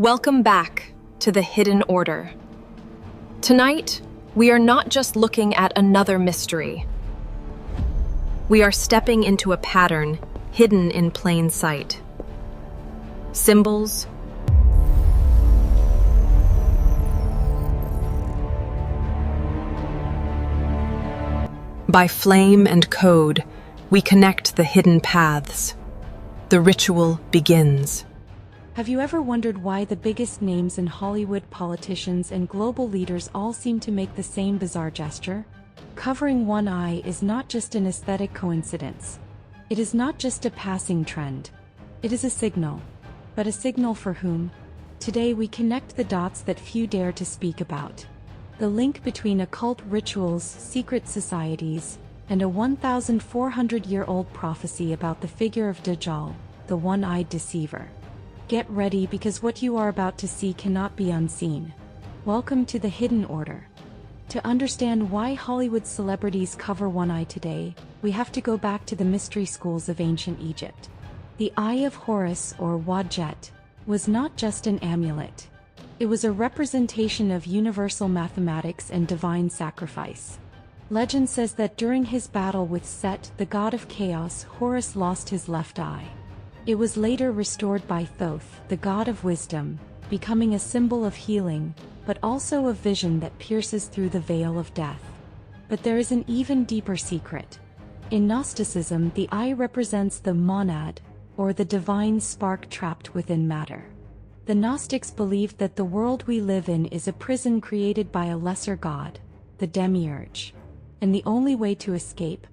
Welcome back to the Hidden Order. Tonight, we are not just looking at another mystery. We are stepping into a pattern hidden in plain sight. Symbols, by flame and code, we connect the hidden paths. The ritual begins. Have you ever wondered why the biggest names in Hollywood, politicians, and global leaders all seem to make the same bizarre gesture? Covering one eye is not just an aesthetic coincidence. It is not just a passing trend. It is a signal. But a signal for whom? Today we connect the dots that few dare to speak about. The link between occult rituals, secret societies, and a 1,400-year-old prophecy about the figure of Dajjal, the one-eyed deceiver. Get ready, because what you are about to see cannot be unseen. Welcome to the Hidden Order. To understand why Hollywood celebrities cover one eye today, we have to go back to the mystery schools of ancient Egypt. The Eye of Horus, or Wadjet, was not just an amulet. It was a representation of universal mathematics and divine sacrifice. Legend says that during his battle with Set, the god of chaos, Horus lost his left eye. It was later restored by Thoth, the god of wisdom, becoming a symbol of healing, but also of vision that pierces through the veil of death. But there is an even deeper secret. In Gnosticism, the eye represents the monad, or the divine spark trapped within matter. The Gnostics believed that the world we live in is a prison created by a lesser god, the demiurge. And the only way to escape,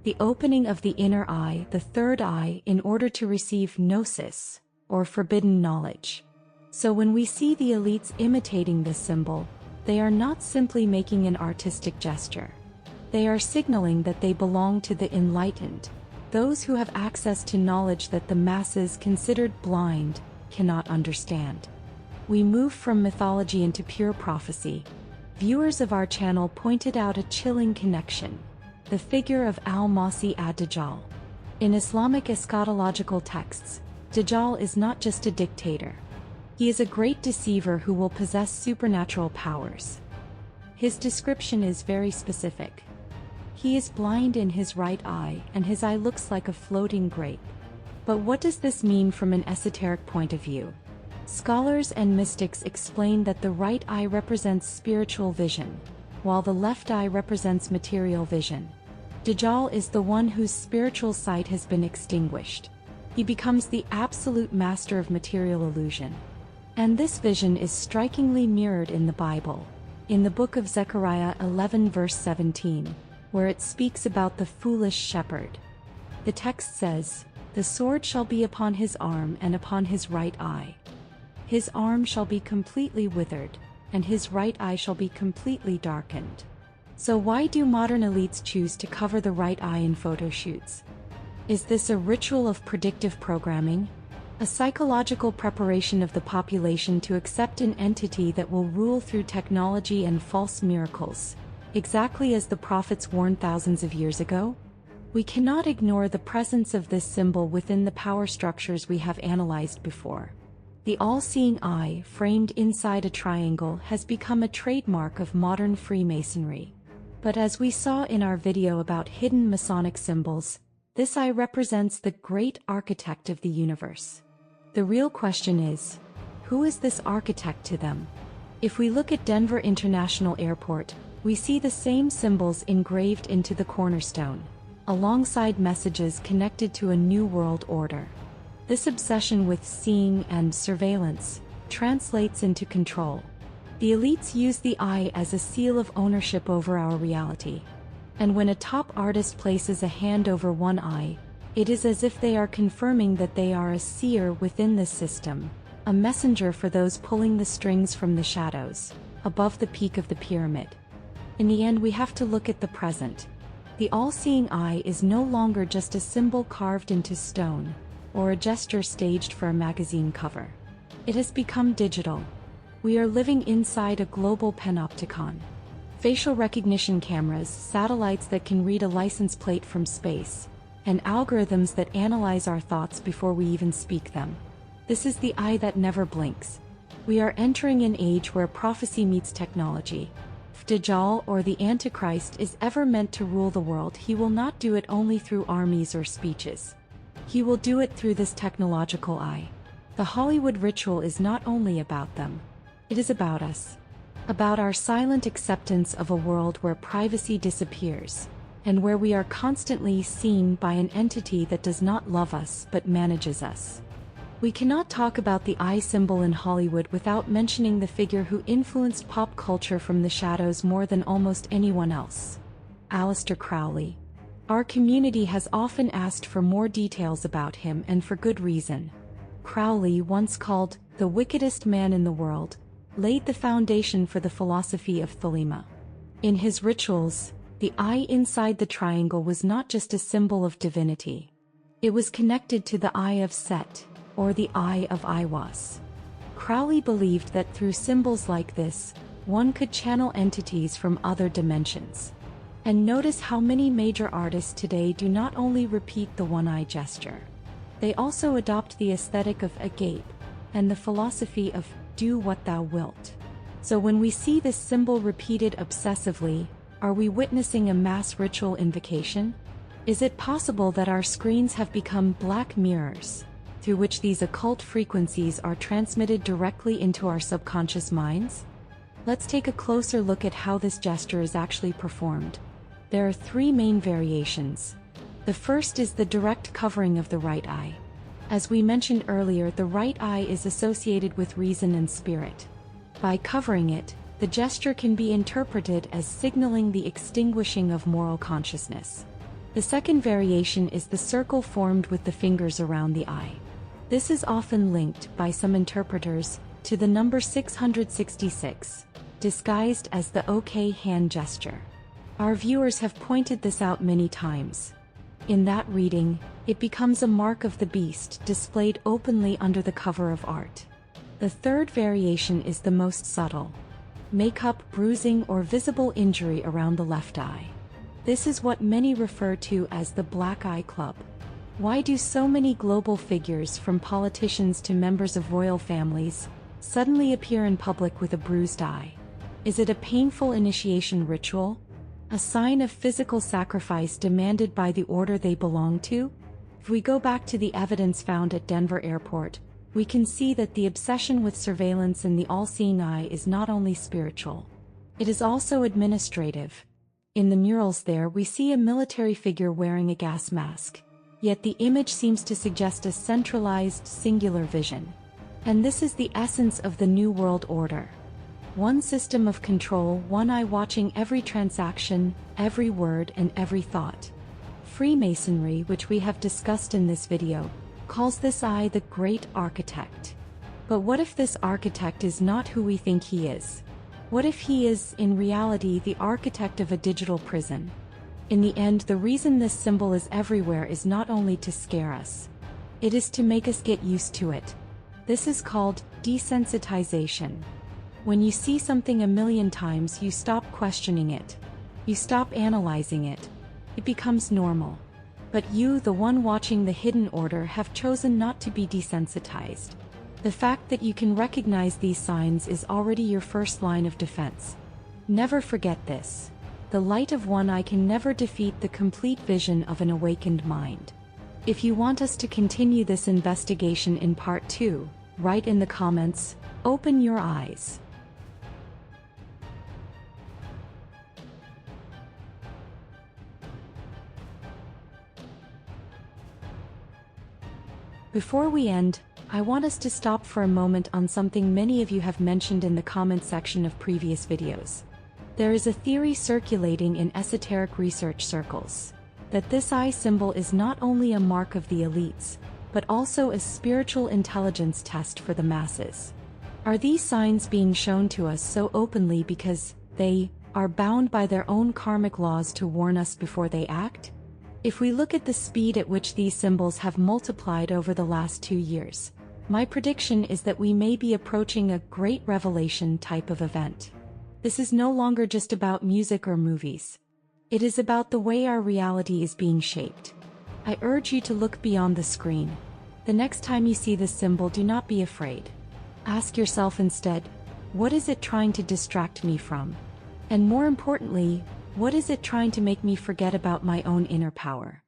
the opening of the inner eye, the third eye, in order to receive gnosis, or forbidden knowledge. So when we see the elites imitating this symbol, they are not simply making an artistic gesture. They are signaling that they belong to the enlightened, those who have access to knowledge that the masses, considered blind, cannot understand. We move from mythology into pure prophecy. Viewers of our channel pointed out a chilling connection: the figure of al-Masih ad-Dajjal. In Islamic eschatological texts, Dajjal is not just a dictator. He is a great deceiver who will possess supernatural powers. His description is very specific. He is blind in his right eye, and his eye looks like a floating grape. But what does this mean from an esoteric point of view? Scholars and mystics explain that the right eye represents spiritual vision, while the left eye represents material vision. Dajjal is the one whose spiritual sight has been extinguished. He becomes the absolute master of material illusion. And this vision is strikingly mirrored in the Bible, in the book of Zechariah 11 verse 17, where it speaks about the foolish shepherd. The text says, "The sword shall be upon his arm and upon his right eye. His arm shall be completely withered, and his right eye shall be completely darkened." So why do modern elites choose to cover the right eye in photo shoots? Is this a ritual of predictive programming? A psychological preparation of the population to accept an entity that will rule through technology and false miracles, exactly as the prophets warned thousands of years ago? We cannot ignore the presence of this symbol within the power structures we have analyzed before. The all-seeing eye, framed inside a triangle, has become a trademark of modern Freemasonry. But as we saw in our video about hidden Masonic symbols, this eye represents the great architect of the universe. The real question is, who is this architect to them? If we look at Denver International Airport, we see the same symbols engraved into the cornerstone, alongside messages connected to a new world order. This obsession with seeing and surveillance translates into control. The elites use the eye as a seal of ownership over our reality. And when a top artist places a hand over one eye, it is as if they are confirming that they are a seer within this system, a messenger for those pulling the strings from the shadows, above the peak of the pyramid. In the end, we have to look at the present. The all-seeing eye is no longer just a symbol carved into stone, or a gesture staged for a magazine cover. It has become digital. We are living inside a global panopticon. Facial recognition cameras, satellites that can read a license plate from space, and algorithms that analyze our thoughts before we even speak them. This is the eye that never blinks. We are entering an age where prophecy meets technology. If Dajjal, or the Antichrist, is ever meant to rule the world, he will not do it only through armies or speeches. He will do it through this technological eye. The Hollywood ritual is not only about them. It is about us. About our silent acceptance of a world where privacy disappears, and where we are constantly seen by an entity that does not love us but manages us. We cannot talk about the eye symbol in Hollywood without mentioning the figure who influenced pop culture from the shadows more than almost anyone else. Aleister Crowley. Our community has often asked for more details about him, and for good reason. Crowley, once called the wickedest man in the world, laid the foundation for the philosophy of Thelema. In his rituals, the eye inside the triangle was not just a symbol of divinity. It was connected to the eye of Set, or the eye of Iwas. Crowley believed that through symbols like this, one could channel entities from other dimensions. And notice how many major artists today do not only repeat the one-eye gesture. They also adopt the aesthetic of agape, and the philosophy of do what thou wilt. So when we see this symbol repeated obsessively, are we witnessing a mass ritual invocation? Is it possible that our screens have become black mirrors, through which these occult frequencies are transmitted directly into our subconscious minds? Let's take a closer look at how this gesture is actually performed. There are three main variations. The first is the direct covering of the right eye. As we mentioned earlier, the right eye is associated with reason and spirit. By covering it, the gesture can be interpreted as signaling the extinguishing of moral consciousness. The second variation is the circle formed with the fingers around the eye. This is often linked, by some interpreters, to the number 666, disguised as the OK hand gesture. Our viewers have pointed this out many times. In that reading, it becomes a mark of the beast displayed openly under the cover of art. The third variation is the most subtle. Makeup, bruising, or visible injury around the left eye. This is what many refer to as the Black Eye Club. Why do so many global figures, from politicians to members of royal families, suddenly appear in public with a bruised eye? Is it a painful initiation ritual? A sign of physical sacrifice demanded by the order they belong to? If we go back to the evidence found at Denver Airport, we can see that the obsession with surveillance in the all-seeing eye is not only spiritual. It is also administrative. In the murals there, we see a military figure wearing a gas mask. Yet the image seems to suggest a centralized, singular vision. And this is the essence of the New World Order. One system of control, one eye watching every transaction, every word, and every thought. Freemasonry, which we have discussed in this video, calls this eye the Great Architect. But what if this architect is not who we think he is? What if he is, in reality, the architect of a digital prison? In the end, the reason this symbol is everywhere is not only to scare us. It is to make us get used to it. This is called desensitization. When you see something a million times, you stop questioning it. You stop analyzing it. It becomes normal. But you, the one watching the hidden order, have chosen not to be desensitized. The fact that you can recognize these signs is already your first line of defense. Never forget this. The light of one eye can never defeat the complete vision of an awakened mind. If you want us to continue this investigation in part 2, write in the comments, "Open your eyes." Before we end, I want us to stop for a moment on something many of you have mentioned in the comment section of previous videos. There is a theory circulating in esoteric research circles, that this eye symbol is not only a mark of the elites, but also a spiritual intelligence test for the masses. Are these signs being shown to us so openly because they are bound by their own karmic laws to warn us before they act? If we look at the speed at which these symbols have multiplied over the last 2 years, my prediction is that we may be approaching a great revelation type of event. This is no longer just about music or movies. It is about the way our reality is being shaped. I urge you to look beyond the screen. The next time you see this symbol, do not be afraid. Ask yourself instead, what is it trying to distract me from? And more importantly, what is it trying to make me forget about my own inner power?